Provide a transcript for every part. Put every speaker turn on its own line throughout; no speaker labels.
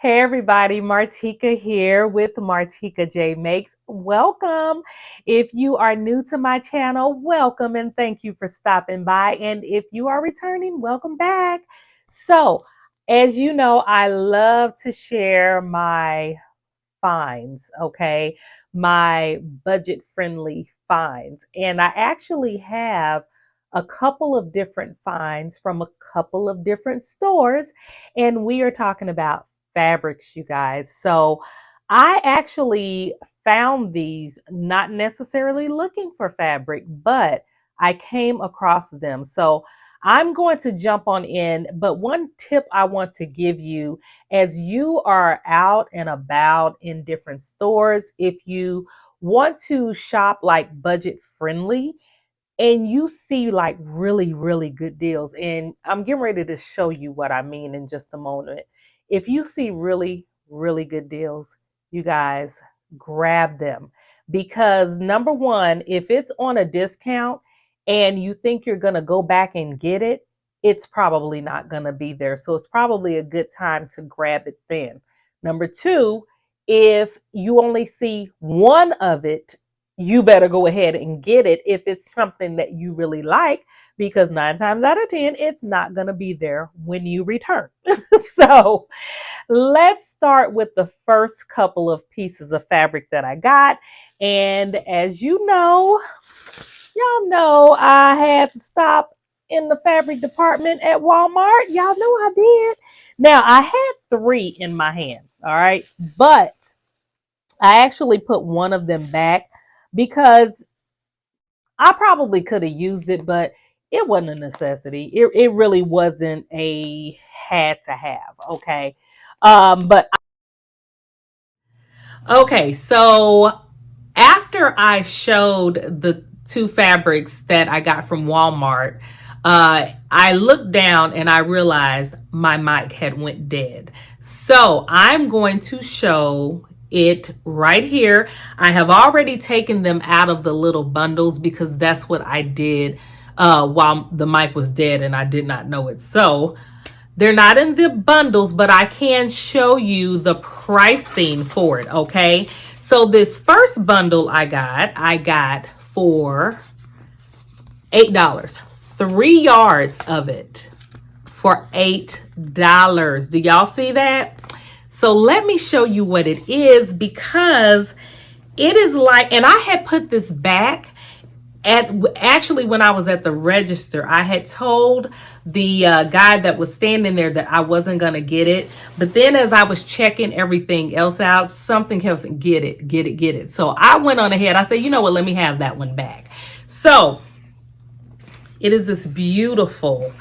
Hey everybody, Martika here with Martika J Makes. Welcome. If you are new to my channel, welcome and thank you for stopping by. And if you are returning, welcome back. So, as you know, I love to share my finds, okay? My budget friendly finds. And I actually have a couple of different finds from a couple of different stores. And we are talking about fabrics, you guys. So I actually found these not necessarily looking for fabric, but I came across them. So I'm going to jump on in, but one tip I want to give you as you are out and about in different stores, if you want to shop like budget friendly and you see like really, really good deals, and I'm getting ready to show you what I mean in just a moment. If you see really, really good deals, you guys grab them because number one, if it's on a discount and you think you're going to go back and get it, it's probably not going to be there. So it's probably a good time to grab it then. Number two, if you only see one of it, you better go ahead and get it if it's something that you really like, because 9 times out of 10, it's not going to be there when you return. So let's start with the first couple of pieces of fabric that I got. And as you know, y'all know I had to stop in the fabric department at Walmart. Y'all know I did. Now, I had three in my hand, all right? But I actually put one of them back because I probably could have used it, but it wasn't a necessity. It really wasn't a had to have, okay? But okay, so after I showed the two fabrics that I got from Walmart, I looked down and I realized my mic had went dead. So I'm going to show it right here. I have already taken them out of the little bundles because that's what I did while the mic was dead and I did not know it. So they're not in the bundles, but I can show you the pricing for it, okay? So this first bundle I got for $8. 3 yards of it for $8. Do y'all see that? So let me show you what it is, because it is like, and I had put this back actually when I was at the register. I had told the guy that was standing there that I wasn't going to get it. But then as I was checking everything else out, something else, get it. So I went on ahead. I said, you know what, let me have that one back. So it is this beautiful,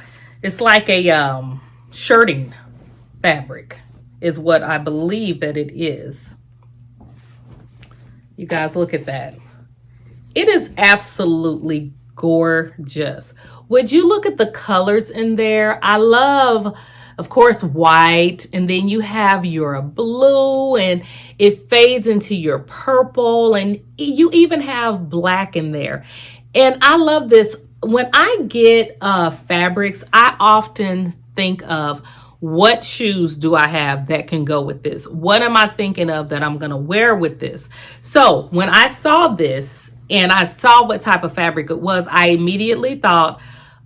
it's like a shirting fabric is what I believe that it is. You guys look at that. It is absolutely gorgeous. Would you look at the colors in there? I love, of course, white, and then you have your blue, and it fades into your purple, and you even have black in there. And I love this. When I get fabrics, I often think of, what shoes do I have that can go with this? What am I thinking of that I'm going to wear with this? So when I saw this and I saw what type of fabric it was, I immediately thought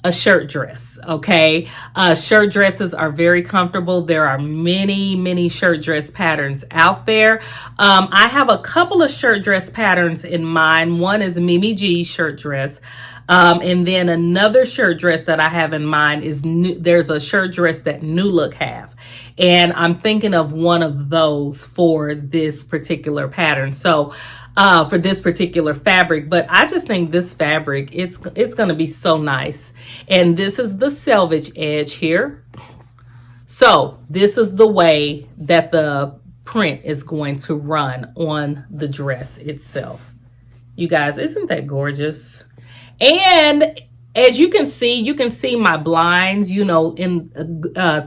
a shirt dress. Okay. Shirt dresses are very comfortable. There are many shirt dress patterns out there. I have a couple of shirt dress patterns in mind. One is Mimi G shirt dress. And then another shirt dress that I have in mind is there's a shirt dress that New Look have. And I'm thinking of one of those for this particular pattern. So for this particular fabric, but I just think this fabric, it's going to be so nice. And this is the selvage edge here. So this is the way that the print is going to run on the dress itself. You guys, isn't that gorgeous? And as you can see my blinds, you know, in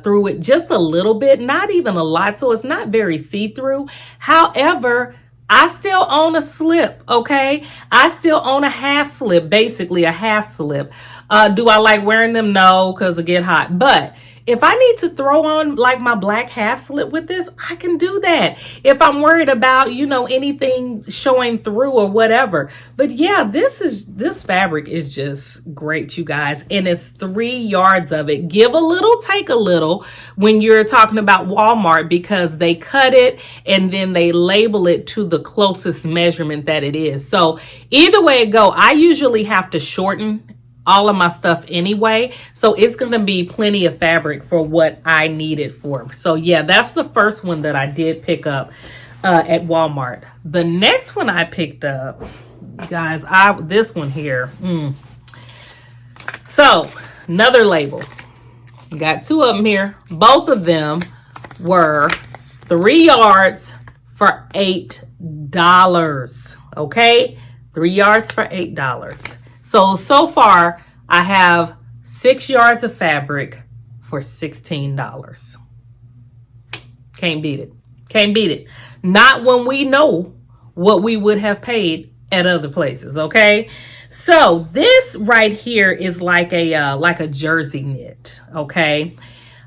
through it just a little bit, not even a lot. So it's not very see-through. However, I still own a slip, okay? I still own a half slip, basically a half slip. Do I like wearing them? No, because it get hot. But If I need to throw on like my black half slip with this, I can do that. If I'm worried about, anything showing through or whatever. But yeah, this fabric is just great, you guys. And it's 3 yards of it. Give a little, take a little when you're talking about Walmart, because they cut it and then they label it to the closest measurement that it is. So either way it go, I usually have to shorten all of my stuff anyway, so it's going to be plenty of fabric for what I need it for. So yeah, that's the first one that I did pick up at Walmart. The next one I picked up, guys, this one here. So another label. Got 2 of them here. Both of them were 3 yards for $8. Okay, 3 yards for $8. So far, I have 6 yards of fabric for $16. Can't beat it. Can't beat it. Not when we know what we would have paid at other places, okay? So this right here is like a jersey knit, okay?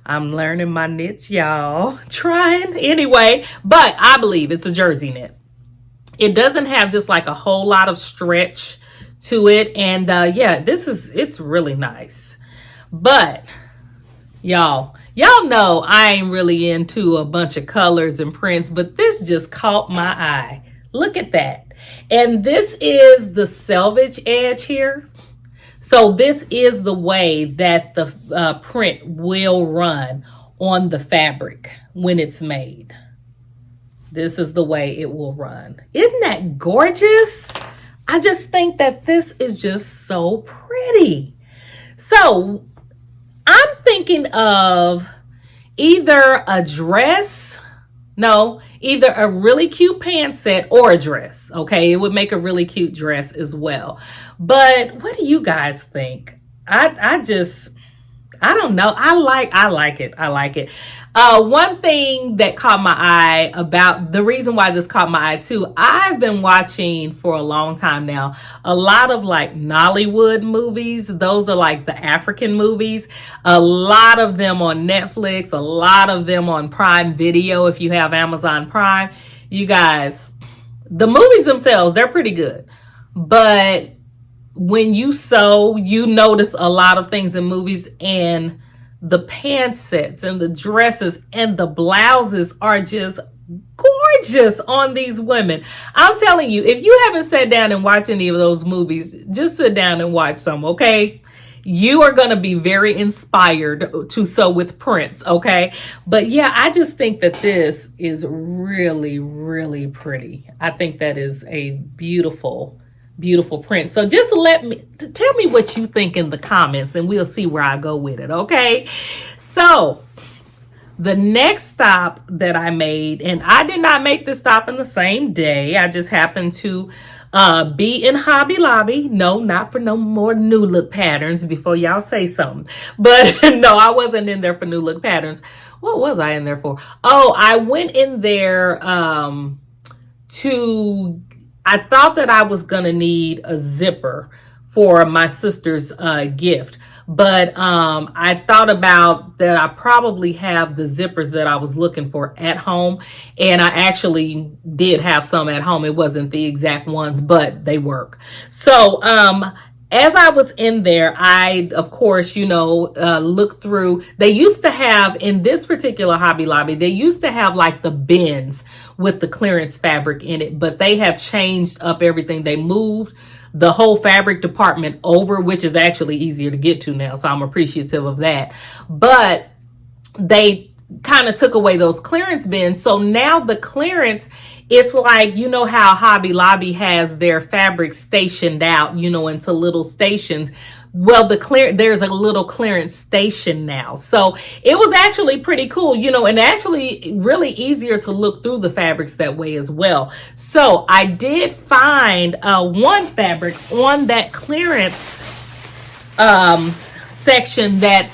I'm learning my knits, y'all. Trying anyway, but I believe it's a jersey knit. It doesn't have just like a whole lot of stretch to it, and yeah, it's really nice. But y'all know I ain't really into a bunch of colors and prints, but this just caught my eye. Look at that. And this is the selvage edge here. So this is the way that the print will run on the fabric when it's made. This is the way it will run. Isn't that gorgeous? I just think that this is just so pretty. So I'm thinking of either a really cute pant set or a dress. Okay, it would make a really cute dress as well. But what do you guys think? I don't know. I like it. I like it. One thing that caught my eye about the reason why this caught my eye too, I've been watching for a long time now, a lot of like Nollywood movies. Those are like the African movies. A lot of them on Netflix, a lot of them on Prime Video. If you have Amazon Prime, you guys, the movies themselves, they're pretty good. But when you sew, you notice a lot of things in movies, and the pant sets and the dresses and the blouses are just gorgeous on these women. I'm telling you, if you haven't sat down and watched any of those movies, just sit down and watch some, okay? You are going to be very inspired to sew with prints, okay? But yeah, I just think that this is really, really pretty. I think that is a beautiful print. So just tell me what you think in the comments, and we'll see where I go with it, okay? So the next stop that I made, and I did not make this stop in the same day. I just happened to be in Hobby Lobby. No, not for no more new look patterns before y'all say something. But no, I wasn't in there for new look patterns. What was I in there for? Oh, I went in there I thought that I was going to need a zipper for my sister's gift. But I thought about that I probably have the zippers that I was looking for at home. And I actually did have some at home. It wasn't the exact ones, but they work. So as I was in there, I, of course, looked through. They used to have, in this particular Hobby Lobby, they used to have like the bins with the clearance fabric in it, but they have changed up everything. They moved the whole fabric department over, which is actually easier to get to now. So I'm appreciative of that. But they kind of took away those clearance bins. So now the clearance, it's like, you know how Hobby Lobby has their fabric stationed out, into little stations. Well, there's a little clearance station now. So it was actually pretty cool, and actually really easier to look through the fabrics that way as well. So I did find one fabric on that clearance section that,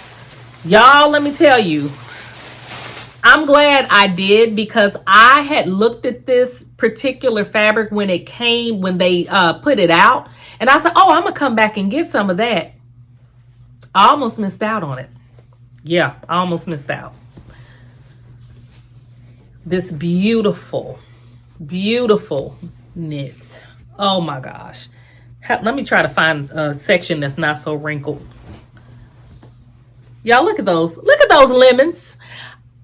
y'all, let me tell you, I'm glad I did, because I had looked at this particular fabric when they put it out, and I said, oh, I'm gonna come back and get some of that. I almost missed out on it. Yeah, I almost missed out. This beautiful, beautiful knit. Oh my gosh. Let me try to find a section that's not so wrinkled. Y'all look at those. Look at those lemons.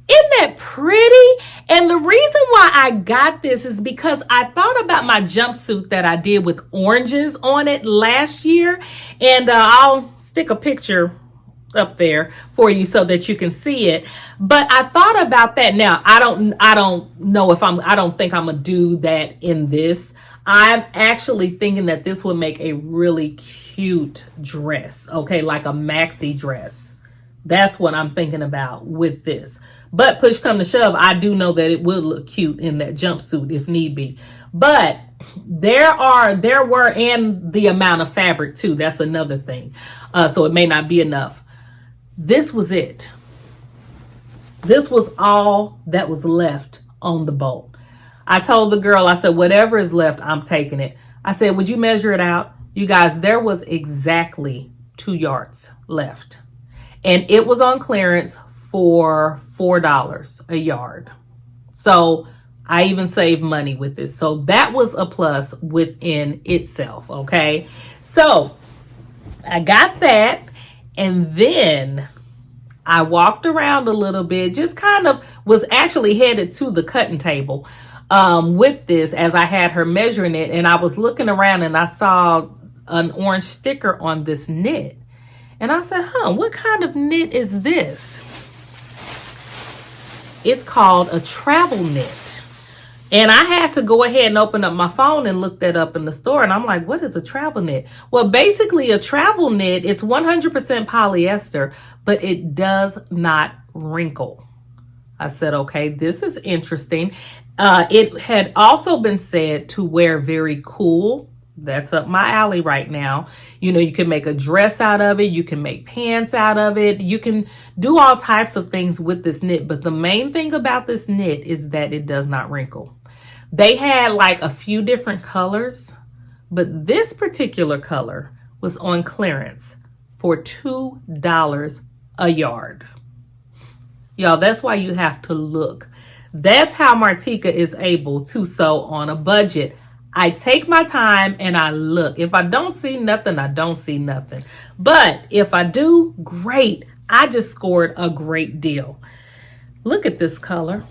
Isn't that pretty? And the reason why I got this is because I thought about my jumpsuit that I did with oranges on it last year. And I'll stick a picture up there for you so that you can see it. But I thought about that. Now, I don't know if I don't think I'm gonna do that in this. I'm actually thinking that this would make a really cute dress, okay, like a maxi dress. That's what I'm thinking about with this. But push come to shove, I do know that it will look cute in that jumpsuit if need be. But there were, and the amount of fabric too, that's another thing. So it may not be enough. This was it. This was all that was left on the bolt. I told the girl, I said, whatever is left, I'm taking it. I said, would you measure it out? You guys, there was exactly 2 yards left. And it was on clearance for $4 a yard. So I even saved money with this. So that was a plus within itself, okay? So I got that. And then I walked around a little bit, just kind of was actually headed to the cutting table with this as I had her measuring it. And I was looking around and I saw an orange sticker on this knit. And I said, what kind of knit is this? It's called a travel knit. And I had to go ahead and open up my phone and look that up in the store. And I'm like, what is a travel knit? Well, basically a travel knit, it's 100% polyester, but it does not wrinkle. I said, okay, this is interesting. It had also been said to wear very cool. That's up my alley right now. You know, you can make a dress out of it. You can make pants out of it. You can do all types of things with this knit. But the main thing about this knit is that it does not wrinkle. They had like a few different colors, but this particular color was on clearance for $2 a yard. Y'all, that's why you have to look. That's how Martika is able to sew on a budget. I take my time and I look. If I don't see nothing, I don't see nothing. But if I do, great. I just scored a great deal. Look at this color.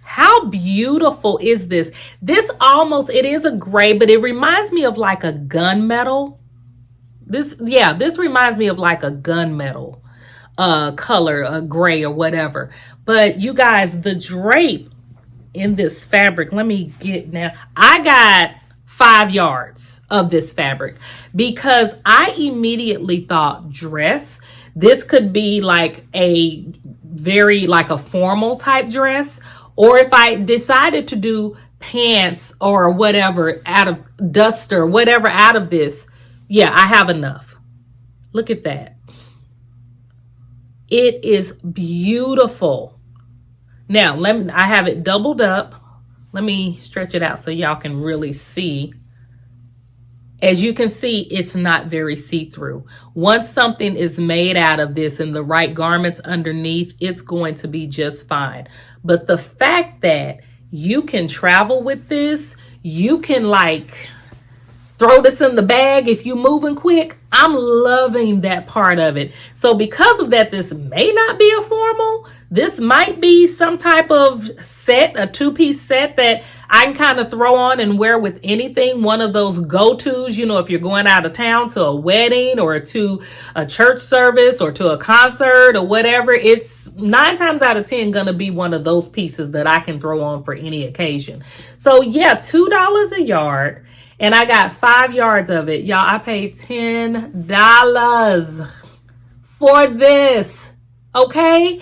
How beautiful is this? This almost, it is a gray, but it reminds me of like a gunmetal. This reminds me of like a gunmetal color, a gray or whatever. But you guys, the drape in this fabric, let me get now. I got 5 yards of this fabric because I immediately thought dress. This could be like a very like a formal type dress, or if I decided to do pants or whatever out of duster, whatever out of this, yeah, I have enough. Look at that. It is beautiful. Now, I have it doubled up. Let me stretch it out so y'all can really see. As you can see, it's not very see-through. Once something is made out of this and the right garments underneath, it's going to be just fine. But the fact that you can travel with this, you can like throw this in the bag if you're moving quick. I'm loving that part of it. So because of that, this may not be a formal. This might be some type of set, a 2-piece set that I can kind of throw on and wear with anything. One of those go-tos, you know, if you're going out of town to a wedding or to a church service or to a concert or whatever, it's 9 times out of 10 going to be one of those pieces that I can throw on for any occasion. So yeah, $2 a yard. And I got 5 yards of it. Y'all, I paid $10 for this. Okay?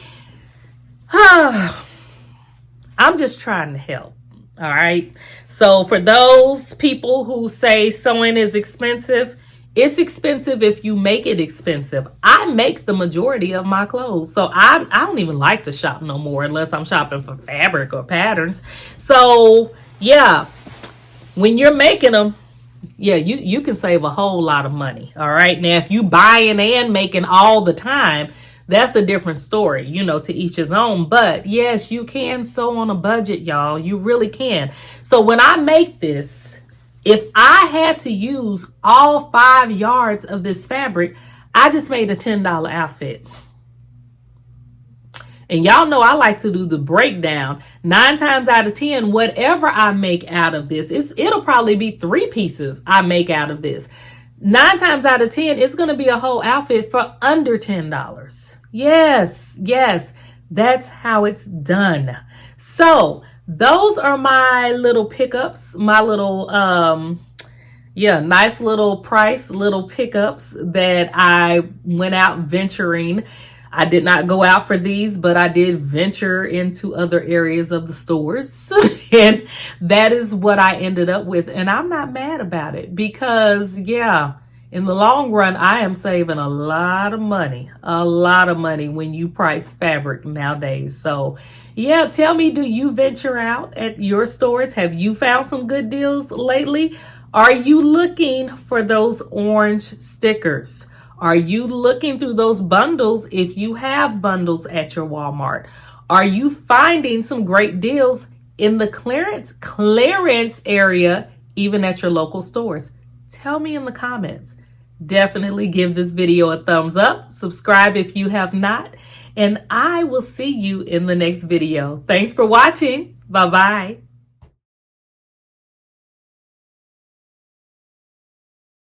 I'm just trying to help. All right? So for those people who say sewing is expensive, it's expensive if you make it expensive. I make the majority of my clothes. So I don't even like to shop no more unless I'm shopping for fabric or patterns. So, yeah. When you're making them, yeah, you can save a whole lot of money. All right. Now, if you buying and making all the time, that's a different story, you know, to each his own. But yes, you can sew on a budget, y'all. You really can. So when I make this, if I had to use all 5 yards of this fabric, I just made a $10 outfit. And y'all know I like to do the breakdown. 9 times out of 10, whatever I make out of this, it'll probably be 3 pieces I make out of this. 9 times out of 10, it's going to be a whole outfit for under $10. Yes, yes, that's how it's done. So those are my little pickups, my little, nice little price, little pickups that I went out venturing. I did not go out for these, but I did venture into other areas of the stores. And that is what I ended up with. And I'm not mad about it because, in the long run, I am saving a lot of money when you price fabric nowadays. So, tell me, do you venture out at your stores? Have you found some good deals lately? Are you looking for those orange stickers? Are you looking through those bundles if you have bundles at your Walmart? Are you finding some great deals in the clearance area, even at your local stores? Tell me in the comments. Definitely give this video a thumbs up. Subscribe if you have not. And I will see you in the next video. Thanks for watching. Bye-bye.